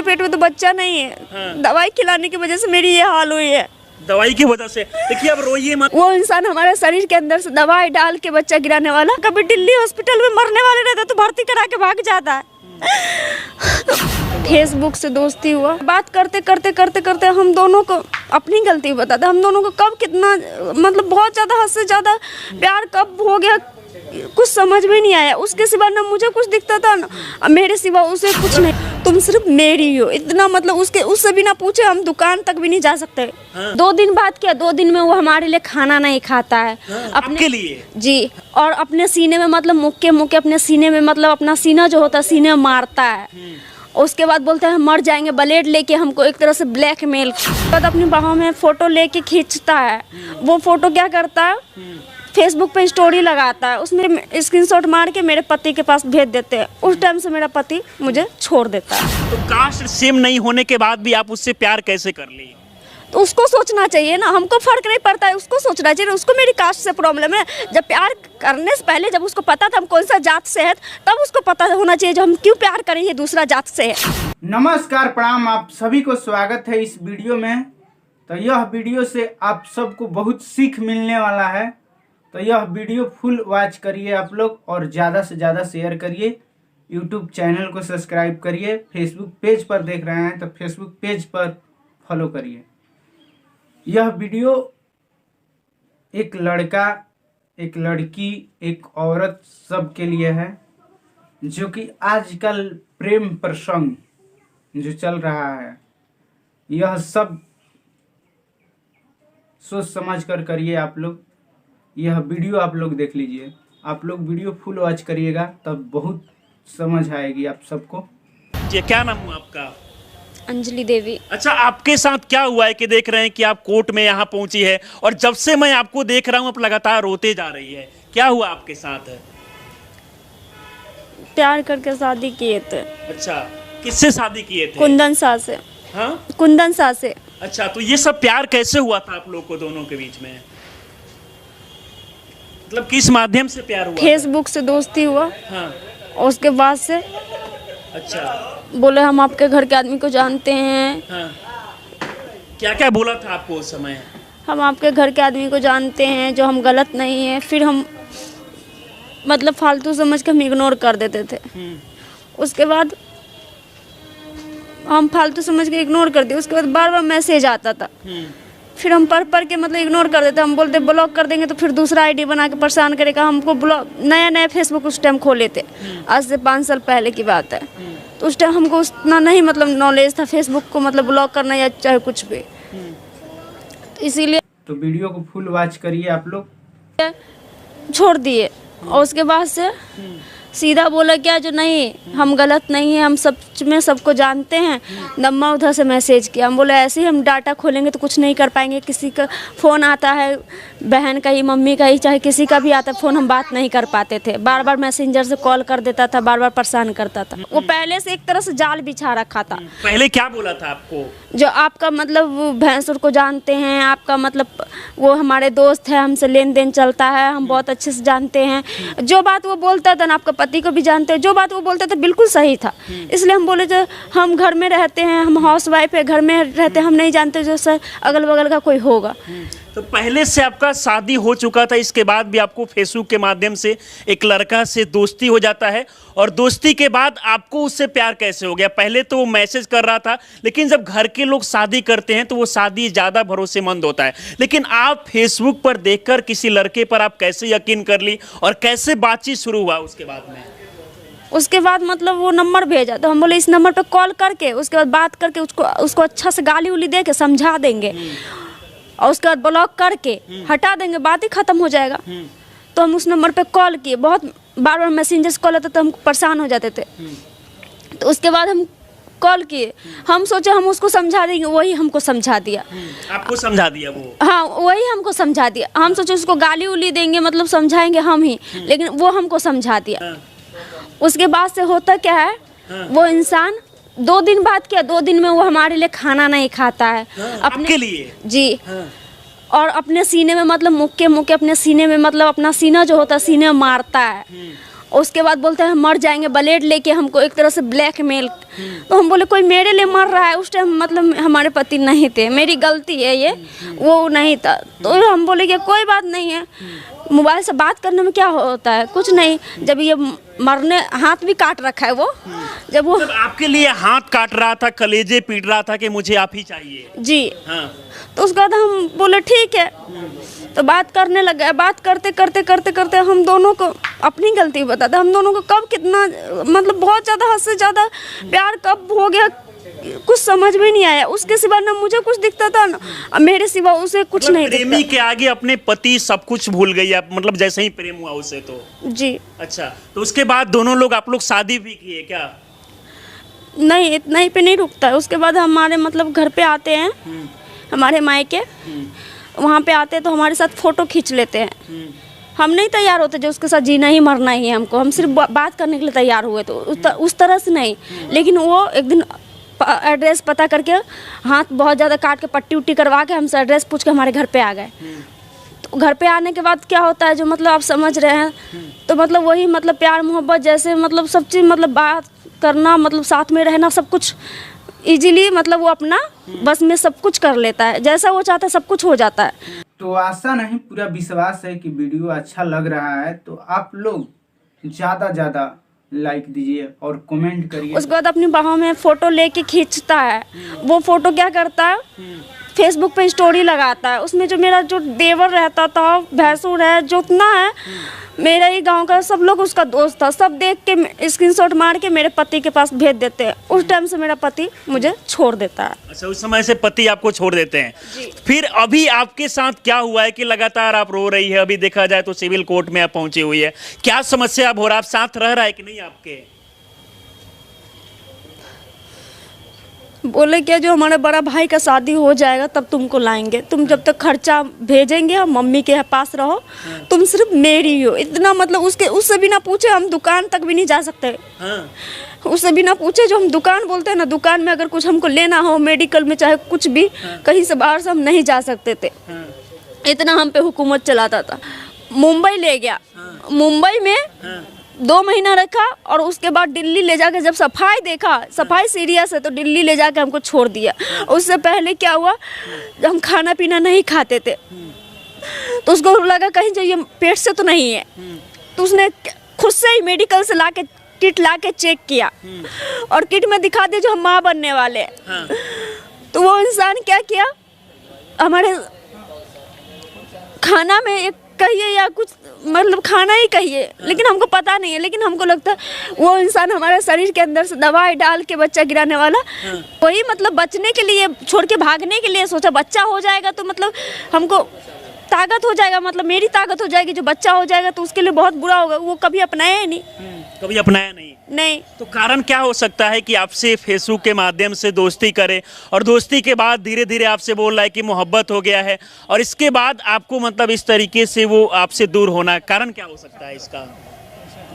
मेरे पेट में तो बच्चा नहीं है। हाँ। दवाई खिलाने की वजह से मेरी ये हाल हुई है। दवाई की वजह से। देखिए अब रोइए मत। वो इंसान हमारे शरीर के अंदर से दवाई डाल के बच्चा गिराने वाला, कभी दिल्ली हॉस्पिटल में मरने वाले रहता तो भर्ती करा के भाग जाता है। फेसबुक से दोस्ती हुआ, बात करते करते करते करते हम दोनों को अपनी गलती बताते, हम दोनों को कब कितना मतलब बहुत ज़्यादा, हद से ज़्यादा प्यार कब हो गया कुछ समझ में नहीं आया। उसके सिवा ना मुझे कुछ दिखता था ना मेरे सिवा उसे कुछ नहीं। तुम सिर्फ मेरी हो, इतना मतलब उससे बिना पूछे हम दुकान तक भी नहीं जा सकते। हाँ। 2 दिन बाद किया, 2 दिन में वो हमारे लिए खाना नहीं खाता है। हाँ, अपने आपके लिए जी, और अपने सीने में मतलब मुक्के मुक्के अपने सीने में मतलब अपना सीना जो होता है सीने में मारता है। उसके बाद बोलते हैं हम मर जाएंगे, ब्लेड लेके हमको एक तरह से ब्लैकमेल। बाद अपनी बाहों में फोटो लेके खींचता है। वो फोटो क्या करता है, फेसबुक पे स्टोरी लगाता है, उसमें स्क्रीनशॉट मार के मेरे पति के पास भेज देते हैं। उस टाइम से मेरा पति मुझे छोड़ देता है। तो कास्ट सेम नहीं होने के बाद भी आप उससे प्यार कैसे कर ली? तो उसको सोचना चाहिए ना, हमको फर्क नहीं पड़ता है, उसको सोचना चाहिए। उसको मेरी कास्ट से प्रॉब्लम है। जब प्यार करने से पहले जब उसको पता था हम कौन सा जात से है, तब उसको पता होना चाहिए जो हम क्यों प्यार करें ये दूसरा जात से है। नमस्कार, प्रणाम, आप सभी को स्वागत है इस वीडियो में। तो यह वीडियो से आप सबको बहुत सीख मिलने वाला है। तो यह वीडियो फुल वॉच करिए आप लोग और ज़्यादा से ज़्यादा शेयर करिए। यूट्यूब चैनल को सब्सक्राइब करिए। फेसबुक पेज पर देख रहे हैं तो फेसबुक पेज पर फॉलो करिए। यह वीडियो एक लड़का, एक लड़की, एक औरत सब के लिए है, जो कि आजकल प्रेम प्रसंग जो चल रहा है, यह सब सोच समझ कर करिए आप लोग। यह वीडियो आप लोग देख लीजिए, आप लोग वीडियो फुल वॉच करिएगा तब बहुत समझ आएगी आप सबको। ये क्या नाम हुआ आपका? अंजलि देवी। अच्छा, आपके साथ क्या हुआ है कि देख रहे हैं कि आप कोर्ट में यहाँ पहुंची है और जब से मैं आपको देख रहा हूँ आप लगातार रोते जा रही है, क्या हुआ आपके साथ? प्यार करके शादी किए थे। अच्छा, किससे शादी किए थे? कुंदन शाह से। हाँ, कुंदन शाह से। अच्छा, तो ये सब प्यार कैसे हुआ था आप लोग को दोनों के बीच में? मतलब किस माध्यम से प्यार हुआ? फेसबुक से दोस्ती हुआ। हाँ। और उसके बाद से अच्छा। बोले हम आपके घर के आदमी को जानते हैं। हाँ। क्या क्या बोला था आपको उस समय? हम आपके घर के आदमी को जानते हैं, जो हम गलत नहीं है। फिर हम मतलब फालतू समझ के हम इग्नोर कर देते थे। उसके बाद हम फालतू समझ के इग्नोर कर दिए। उसके बाद बार बार मैसेज आता था। फिर हम पढ़ के मतलब इग्नोर कर देते। हम बोलते ब्लॉक कर देंगे तो फिर दूसरा आईडी बना के परेशान करेगा हमको। ब्लॉक नया फेसबुक उस टाइम खोले थे, आज से 5 साल पहले की बात है। तो उस टाइम हमको उतना नहीं मतलब नॉलेज था फेसबुक को मतलब ब्लॉक करना या चाहे कुछ भी। तो इसीलिए तो वीडियो को फुल वॉच करिए आप लोग। छोड़ दिए। और उसके बाद से सीधा बोला क्या जो नहीं हम गलत नहीं है, हम सच में सबको जानते हैं। नम्मा उधर से मैसेज किया। हम बोले ऐसे ही हम डाटा खोलेंगे तो कुछ नहीं कर पाएंगे। किसी का फ़ोन आता है, बहन का ही, मम्मी का ही, चाहे किसी का भी आता है फ़ोन, हम बात नहीं कर पाते थे। बार बार मैसेंजर से कॉल कर देता था, बार बार परेशान करता था। वो पहले से एक तरह से जाल बिछा रखा था। पहले क्या बोला था आपको? जो आपका मतलब भैंसुर को जानते हैं, आपका मतलब वो हमारे दोस्त है, हमसे लेन देन चलता है, हम बहुत अच्छे से जानते हैं। जो बात वो बोलता था ना, आपका पति को भी जानते हैं, जो बात वो बोलता था बिल्कुल सही था। इसलिए हम बोले जो हम घर में रहते हैं, हम हाउस वाइफ है, घर में रहते हैं, हम नहीं जानते जो सर अगल बगल का कोई होगा। तो पहले से आपका शादी हो चुका था, इसके बाद भी आपको फेसबुक के माध्यम से एक लड़का से दोस्ती हो जाता है, और दोस्ती के बाद आपको उससे प्यार कैसे हो गया? पहले तो वो मैसेज कर रहा था, लेकिन जब घर के लोग शादी करते हैं तो वो शादी ज़्यादा भरोसेमंद होता है। लेकिन आप फेसबुक पर देखकर किसी लड़के पर आप कैसे यकीन कर ली और कैसे बातचीत शुरू हुआ उसके बाद में? उसके बाद मतलब वो नंबर भेजा तो हम बोले इस नंबर पर कॉल करके उसके बाद बात करके उसको अच्छा से गाली उली दे के समझा देंगे, और उसके बाद ब्लॉक करके हटा देंगे, बात ही खत्म हो जाएगा। तो हम उस नंबर पे कॉल किए, बहुत बार बार मैसेंजर से कॉल आता तो हम परेशान हो जाते थे। तो उसके बाद हम कॉल किए, हम सोचे हम उसको समझा देंगे, वही हमको समझा दिया। आपको समझा दिया वो? हाँ, वही हमको समझा दिया। हम सोचे उसको गाली उली देंगे मतलब समझाएंगे हम ही, लेकिन वो हमको समझा दिया। उसके बाद से होता क्या है, वो इंसान 2 दिन बाद किया, 2 दिन में वो हमारे लिए खाना नहीं खाता है। आपके लिए? जी। और अपने सीने में मतलब मुक्के मुक्के अपने सीने में मतलब अपना सीना जो होता है सीने में मारता है। उसके बाद बोलते हैं हम मर जाएंगे, ब्लेड लेके हमको एक तरह से ब्लैकमेल। तो हम बोले कोई मेरे लिए मर रहा है, उस टाइम मतलब हमारे पति नहीं थे, मेरी गलती है ये, वो नहीं था। तो हम बोले कि कोई बात नहीं है, मोबाइल से बात करने में क्या होता है, कुछ नहीं। जब ये मरने हाथ भी काट रखा है वो, जब वो जब आपके लिए हाथ काट रहा था, कलेजे पीट रहा था कि मुझे आप ही चाहिए जी, हाँ। तो उसके बाद हम बोले ठीक है, तो बात करने लगे। बात करते करते करते करते हम दोनों को अपनी गलती बताते, हम दोनों को कब कितना मतलब बहुत ज़्यादा, हद से ज़्यादा प्यार कब हो गया कुछ समझ में नहीं आया। उसके सिवा ना मुझे कुछ दिखता था ना मेरे सिवा उसे कुछ नहीं दिखता। प्रेमी के आगे अपने पति सब कुछ भूल गई आप, मतलब जैसे ही प्रेम हुआ उसे तो जी। अच्छा, तो उसके बाद दोनों लोग आप लोग शादी भी किए क्या? नहीं, इतना ही पे नहीं रुकता है। उसके बाद हमारे मतलब घर पे आते हैं, हमारे मायके वहाँ पे आते हैं तो हमारे साथ फोटो खींच लेते हैं। हम नहीं तैयार होते जो उसके साथ जीना ही मरना ही है हमको, हम सिर्फ बात करने के लिए तैयार हुए, तो उस तरह से नहीं। लेकिन वो एक दिन एड्रेस पता करके हाथ बहुत ज़्यादा काट के पट्टी उट्टी करवा के हमसे एड्रेस पूछ के हमारे घर पे आ गए। तो घर पे आने के बाद क्या होता है जो मतलब आप समझ रहे हैं, तो मतलब वही मतलब प्यार मोहब्बत जैसे मतलब सब चीज़ मतलब बात करना, मतलब साथ में रहना, सब कुछ इजीली मतलब वो अपना बस में सब कुछ कर लेता है, जैसा वो चाहता है सब कुछ हो जाता है। तो आशा नहीं पूरा विश्वास है कि वीडियो अच्छा लग रहा है, तो आप लोग ज़्यादा लाइक दीजिए और कमेंट करिए। उसके बाद अपनी बाहों में फ़ोटो लेके खींचता है, वो फ़ोटो क्या करता है फेसबुक पे स्टोरी लगाता है। उसमें जो मेरा जो देवर रहता था, भैंसुर है, जोतना है, मेरा ही गांव का सब लोग उसका दोस्त था, सब देख के स्क्रीनशॉट मार के मेरे पति के पास भेज देते हैं। उस टाइम से मेरा पति मुझे छोड़ देता है। अच्छा, उस समय से पति आपको छोड़ देते हैं जी। फिर अभी आपके साथ क्या हुआ है कि लगातार आप रो रही है? अभी देखा जाए तो सिविल कोर्ट में आप पहुंची हुई है, क्या समस्या अब हो रहा है? आप साथ रह रहा है कि नहीं आपके? बोले क्या जो हमारे बड़ा भाई का शादी हो जाएगा तब तुमको लाएंगे, तुम जब तक खर्चा भेजेंगे हम मम्मी के पास रहो, तुम सिर्फ मेरी हो। इतना मतलब उससे बिना पूछे हम दुकान तक भी नहीं जा सकते। उससे बिना पूछे जो हम दुकान बोलते हैं ना, दुकान में अगर कुछ हमको लेना हो, मेडिकल में चाहे कुछ भी, कहीं से बाहर से हम नहीं जा सकते थे। इतना हम पे हुकूमत चलाता था। मुंबई ले गया, मुंबई में 2 महीना रखा और उसके बाद दिल्ली ले जाकर जब सफाई देखा, सफाई सीरियस है, तो दिल्ली ले जाकर हमको छोड़ दिया। उससे पहले क्या हुआ, हम खाना पीना नहीं खाते थे, तो उसको लगा कहीं जो ये पेट से तो नहीं है, तो उसने खुद से ही मेडिकल से लाके किट लाके चेक किया और किट में दिखा दिया जो हम माँ बनने वाले हैं। तो वो इंसान क्या किया, हमारे खाना में एक कहिए या कुछ मतलब खाना ही कहिए, लेकिन हमको पता नहीं है, लेकिन हमको लगता है वो इंसान हमारे शरीर के अंदर से दवाई डाल के बच्चा गिराने वाला, वही मतलब बचने के लिए, छोड़ के भागने के लिए सोचा बच्चा हो जाएगा तो मतलब हमको ताकत हो जाएगा, मतलब मेरी ताकत हो जाएगी, जो बच्चा हो जाएगा तो उसके लिए बहुत बुरा होगा। वो कभी अपनाया ही नहीं, कभी अपनाया नहीं। तो कारण क्या हो सकता है कि आपसे फेसबुक के माध्यम से दोस्ती करे और दोस्ती के बाद धीरे धीरे आपसे बोल रहा है कि मोहब्बत हो गया है और इसके बाद आपको मतलब इस तरीके से वो आपसे दूर होना, कारण क्या हो सकता है इसका?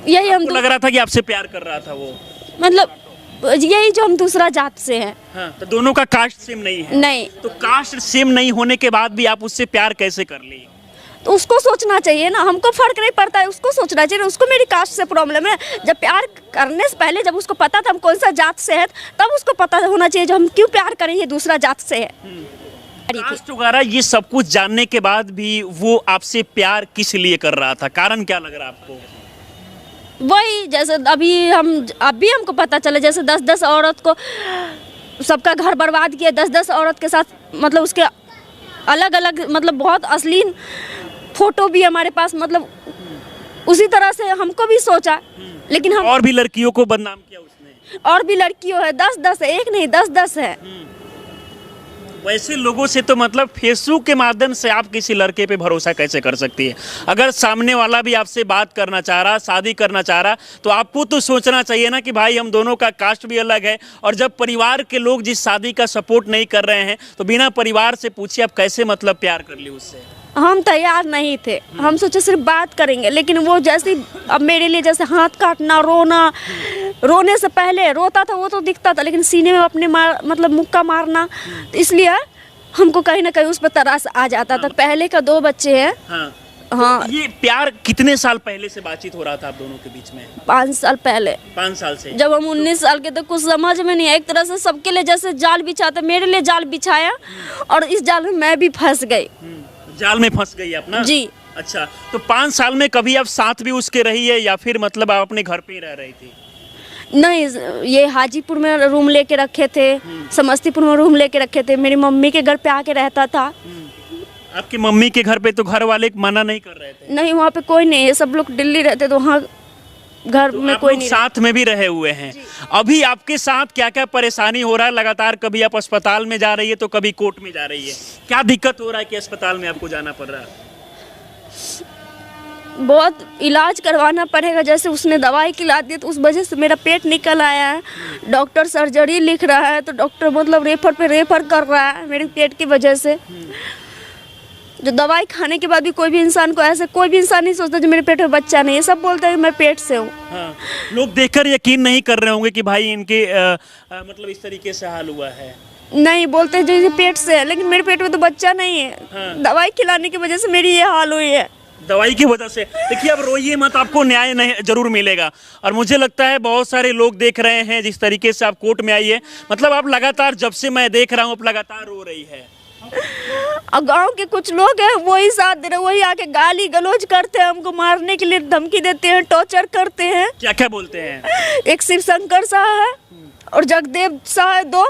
यही हम लग रहा था कि आपसे प्यार कर रहा था वो, मतलब यही जो हम दूसरा जात से हैं। हाँ, तो दोनों का कास्ट सेम नहीं है? नहीं। तो कास्ट सेम नहीं होने के बाद भी आप उससे प्यार कैसे कर ली? तो उसको सोचना चाहिए ना, हमको फर्क नहीं पड़ता है, उसको सोचना चाहिए। उसको मेरी कास्ट से प्रॉब्लम है, जब प्यार करने से पहले जब उसको पता था हम कौन सा जात से है, तब उसको पता होना चाहिए जो हम क्यों प्यार करें ये दूसरा जात से है। कास्ट वगैरह ये सब कुछ जानने के बाद भी वो आपसे प्यार किस लिए कर रहा था, कारण क्या लग रहा है आपको? वही जैसे अभी हमको पता चले, जैसे 10-10 औरत को सबका घर बर्बाद किया, 10-10 औरत के साथ मतलब उसके अलग अलग मतलब बहुत अश्लील फोटो भी हमारे पास, मतलब उसी तरह से हमको भी सोचा, लेकिन हम और भी लड़कियों को बदनाम किया उसने, और भी लड़कियों है 10-10 है, एक नहीं 10-10 है। वैसे लोगों से तो मतलब फेसबुक के माध्यम से आप किसी लड़के पे भरोसा कैसे कर सकती है? अगर सामने वाला भी आपसे बात करना चाह रहा, शादी करना चाह रहा, तो आपको तो सोचना चाहिए ना कि भाई हम दोनों का कास्ट भी अलग है, और जब परिवार के लोग जिस शादी का सपोर्ट नहीं कर रहे हैं तो बिना परिवार से पूछे आप कैसे मतलब प्यार कर ली उससे? हम तैयार नहीं थे, हम सोचे सिर्फ बात करेंगे, लेकिन वो जैसे अब मेरे लिए जैसे हाथ काटना, रोना, रोने से पहले रोता था वो तो दिखता था, लेकिन सीने में अपने मतलब मुक्का मारना, तो इसलिए हमको कहीं ना कहीं उस पर तरास आ जाता था। पहले का 2 बच्चे हैं, हाँ ये प्यार कितने साल पहले से बातचीत हो रहा था आप दोनों के बीच में? 5 साल पहले। 5 साल से? जब हम 19 साल के, तो कुछ समझ में नहीं आया। एक तरह से सबके लिए जैसे जाल बिछाता, मेरे लिए जाल बिछाया और इस जाल में मैं भी फंस गई। जाल में फंस गई आप ना? जी। अच्छा, तो 5 साल में कभी आप साथ भी उसके रही है या फिर मतलब आप अपने घर पे ही रह रही थी? नहीं, ये हाजीपुर में रूम लेके रखे थे, समस्तीपुर में रूम लेके रखे थे, मेरी मम्मी के घर पे आके रहता था। आपकी मम्मी के घर पे तो घर वाले मना नहीं कर रहे थे? नहीं, वहाँ पे कोई नहीं है, सब लोग दिल्ली रहते, तो वहाँ घर तो में आप कोई लोग नहीं साथ में भी रहे हुए हैं। अभी आपके साथ क्या क्या परेशानी हो रहा है? लगातार कभी आप अस्पताल में जा रही है तो कभी कोर्ट में जा रही है, क्या दिक्कत हो रहा है कि अस्पताल में आपको जाना पड़ रहा है? बहुत इलाज करवाना पड़ेगा। जैसे उसने दवाई खिला दी तो उस वजह से मेरा पेट निकल आया है। डॉक्टर सर्जरी लिख रहा है तो डॉक्टर मतलब रेफर पे रेफर कर रहा है मेरे पेट की वजह से। जो दवाई खाने के बाद भी कोई भी इंसान को ऐसे, कोई भी इंसान नहीं सोचता जो मेरे पेट में बच्चा नहीं है, सब बोलते हैं कि मैं पेट से हूँ। हाँ। लोग देखकर यकीन नहीं कर रहे होंगे कि भाई इनके मतलब इस तरीके से हाल हुआ है। नहीं, बोलते हैं जैसे पेट से है, लेकिन मेरे पेट में तो बच्चा नहीं है। हाँ। दवाई खिलाने की वजह से मेरी ये हाल हुई है। दवाई की वजह से। देखिए, अब रोइए मत, आपको न्याय नहीं जरूर मिलेगा। और मुझे लगता है बहुत सारे लोग देख रहे हैं जिस तरीके से आप कोर्ट में आई है, मतलब आप लगातार, जब से मैं देख रहा हूँ, आप लगातार रो रही है। और गांव के कुछ लोग हैं वही साथ दे रहे, वही आके गाली गलौज करते हैं, हमको मारने के लिए धमकी देते हैं, टॉर्चर करते हैं। क्या क्या बोलते हैं? एक शिव शंकर शाह है और जगदेव शाह है, 2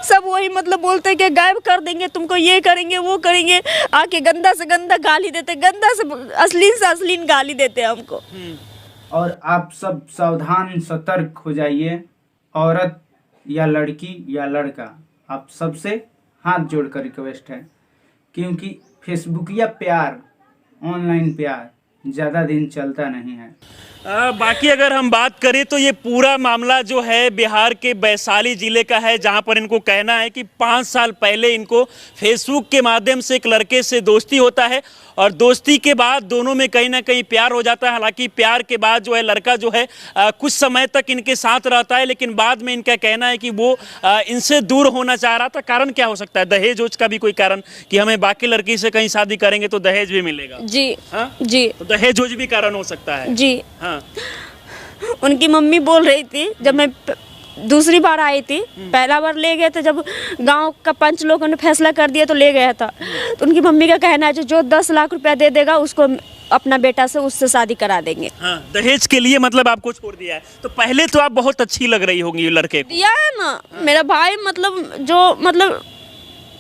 सब वही मतलब बोलते हैं कि गायब कर देंगे तुमको, ये करेंगे वो करेंगे। आके गंदा से गंदा गाली देते, गंदा से अश्लील गाली देते हैं हमको। और आप सब सावधान सतर्क हो जाइए। औरत या लड़की या लड़का, आप सबसे हाथ जोड़कर रिक्वेस्ट है, क्योंकि फेसबुक या प्यार, ऑनलाइन प्यार ज़्यादा दिन चलता नहीं है। बाकी अगर हम बात करें तो ये पूरा मामला जो है बिहार के वैशाली जिले का है, जहां पर इनको कहना है कि 5 साल पहले इनको फेसबुक के माध्यम से एक लड़के से दोस्ती होता है और दोस्ती के बाद दोनों में कहीं ना कहीं प्यार हो जाता है। हालांकि प्यार के बाद जो है लड़का जो है कुछ समय तक इनके साथ रहता है, लेकिन बाद में इनका कहना है कि वो इनसे दूर होना चाह रहा था। कारण क्या हो सकता है? दहेज ओज का भी कोई कारण कि हमें बाकी लड़की से कहीं शादी करेंगे तो दहेज भी मिलेगा? जी। हाँ? जी। तो दहेज ओज भी कारण हो सकता है? जी। हाँ। उनकी मम्मी बोल रही थी, जब मैं दूसरी बार आई थी, पहला बार ले गए थे जब गांव का पंच लोगों ने फैसला कर दिया तो ले गया था। तो उनकी मम्मी का कहना है जो 10 लाख रुपया दे देगा उसको अपना बेटा से उससे शादी करा देंगे। हाँ, दहेज के लिए मतलब आपको छोड़ दिया है। तो पहले तो आप बहुत अच्छी लग रही होंगी लड़के को। दिया है ना, मेरा भाई मतलब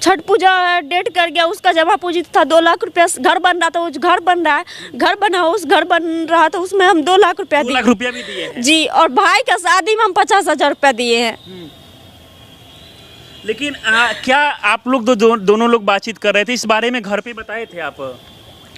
छठ पूजा डेट कर गया, उसका जमा पूंजी था 2 लाख रुपया। घर बन रहा था, उस घर बन रहा है, घर बना उस घर बन रहा था, उसमें हम 2 लाख रुपया 2 लाख रुपया भी दिए हैं? जी। और भाई का शादी में हम 50,000 रुपया दिए हैं। लेकिन क्या आप लोग दोनों लोग बातचीत कर रहे थे इस बारे में, घर पे बताए थे आप?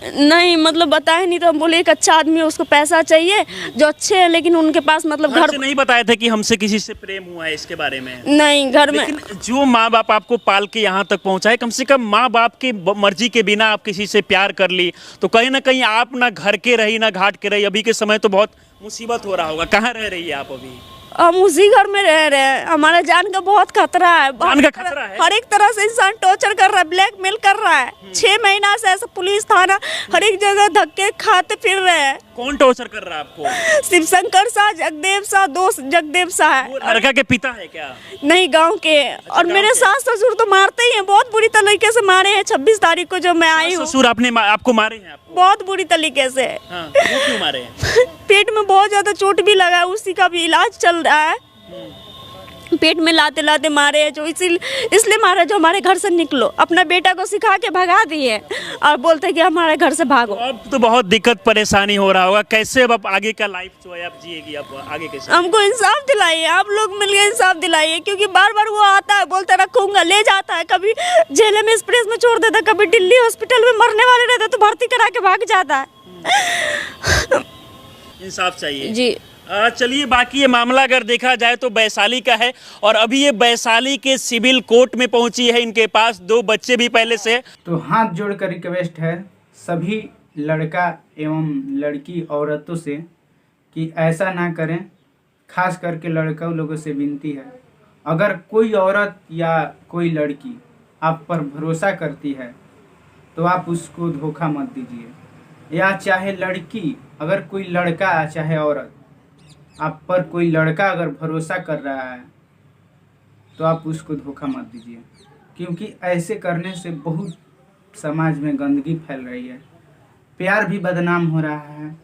नहीं, मतलब बताए नहीं। तो हम बोले एक अच्छा आदमी है, उसको पैसा चाहिए, जो अच्छे हैं, लेकिन उनके पास मतलब घर से नहीं बताए थे कि हमसे किसी से प्रेम हुआ है इसके बारे में? नहीं, घर में। लेकिन जो माँ बाप आपको पाल के यहाँ तक पहुँचाए, कम से कम माँ बाप की मर्जी के बिना आप किसी से प्यार कर ली, तो कहीं ना कहीं आप ना घर के रही ना घाट के रही। अभी के समय तो बहुत मुसीबत हो रहा होगा। कहाँ रह रही है आप अभी? हम उसी घर में रह रहे हैं। हमारा जान का बहुत खतरा है। जान का खतरा है? हर एक तरह से इंसान टॉर्चर कर रहा है, ब्लैकमेल कर रहा है। 6 महीना से ऐसा पुलिस थाना हर एक जगह धक्के खाते फिर रहे हैं। कौन टॉर्चर कर रहा है आपको? शिव शंकर शाह, जगदेव शाह, 2 जगदेव शाह है। वो लड़का के पिता है क्या? नहीं, गांव के। और मेरे सास ससुर तो मारते ही हैं, बहुत बुरी तरीके से मारे हैं। 26 तारीख को जब मैं आई हूँ, ससुर आपको मारे हैं? आपको बहुत बुरी तरीके से। हाँ, वो क्यों मारे हैं? पेट में बहुत ज्यादा चोट भी लगा है, उसी का भी इलाज चल रहा है। पेट में लाते लाते मारे हैं, जो इसलिए मारे जो हमारे घर से निकलो। अपना बेटा को सिखा के भगा दिए और बोलते कि हमारे घर से भागो। अब तो बहुत दिक्कत परेशानी हो रहा होगा। कैसे अब आगे का लाइफ जो है आप जिएगी? अब आगे कैसे? हमको इंसाफ दिलाइए, आप लोग मिलकर इंसाफ दिलाइए, क्योंकि बार बार वो आता है, बोलता रखूंगा, ले जाता है, कभी जेल में एक्सप्रेस में छोड़ देता, कभी दिल्ली हॉस्पिटल में मरने वाले रहते तो भर्ती करा के भाग जाता है। इंसाफ चाहिए जी। चलिए, बाकी ये मामला अगर देखा जाए तो वैशाली का है और अभी ये वैशाली के सिविल कोर्ट में पहुंची है। इनके पास 2 बच्चे भी पहले से। तो हाथ जोड़कर रिक्वेस्ट है सभी लड़का एवं लड़की औरतों से कि ऐसा ना करें। खास करके लड़का लोगों से विनती है, अगर कोई औरत या कोई लड़की आप पर भरोसा करती है तो आप उसको धोखा मत दीजिए। या चाहे लड़की, अगर कोई लड़का चाहे औरत आप पर कोई लड़का अगर भरोसा कर रहा है तो आप उसको धोखा मत दीजिए, क्योंकि ऐसे करने से बहुत समाज में गंदगी फैल रही है, प्यार भी बदनाम हो रहा है।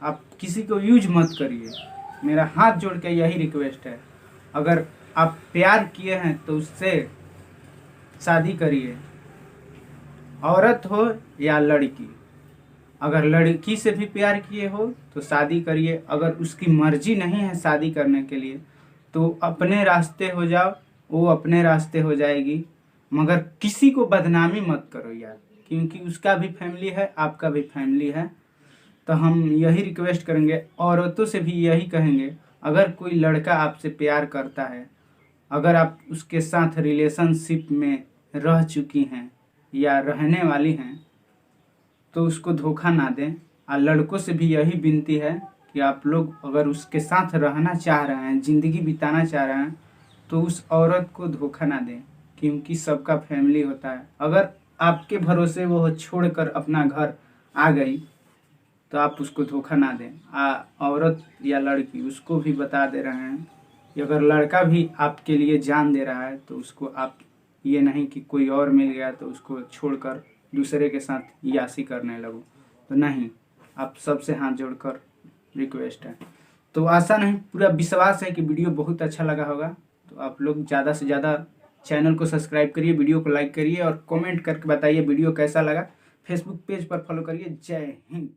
आप किसी को यूज मत करिए, मेरा हाथ जोड़ के यही रिक्वेस्ट है। अगर आप प्यार किए हैं तो उससे शादी करिए, औरत हो या लड़की। अगर लड़की से भी प्यार किए हो तो शादी करिए, अगर उसकी मर्जी नहीं है शादी करने के लिए तो अपने रास्ते हो जाओ, वो अपने रास्ते हो जाएगी, मगर किसी को बदनामी मत करो यार, क्योंकि उसका भी फैमिली है, आपका भी फैमिली है। तो हम यही रिक्वेस्ट करेंगे, औरतों से भी यही कहेंगे, अगर कोई लड़का आपसे प्यार करता है, अगर आप उसके साथ रिलेशनशिप में रह चुकी हैं या रहने वाली हैं तो उसको धोखा ना दें। और लड़कों से भी यही विनती है कि आप लोग अगर उसके साथ रहना चाह रहे हैं, ज़िंदगी बिताना चाह रहे हैं, तो उस औरत को धोखा ना दें, क्योंकि सबका फैमिली होता है। अगर आपके भरोसे वो छोड़कर अपना घर आ गई तो आप उसको धोखा ना दें। औरत या लड़की, उसको भी बता दे रहे हैं कि अगर लड़का भी आपके लिए जान दे रहा है तो उसको आप ये नहीं कि कोई और मिल गया तो उसको छोड़कर दूसरे के साथ यासी करने लगो, तो नहीं। आप सबसे हाथ जोड़कर रिक्वेस्ट है। तो आशा नहीं, पूरा विश्वास है कि वीडियो बहुत अच्छा लगा होगा। तो आप लोग ज़्यादा से ज़्यादा चैनल को सब्सक्राइब करिए, वीडियो को लाइक करिए और कमेंट करके बताइए वीडियो कैसा लगा। फेसबुक पेज पर फॉलो करिए। जय हिंद।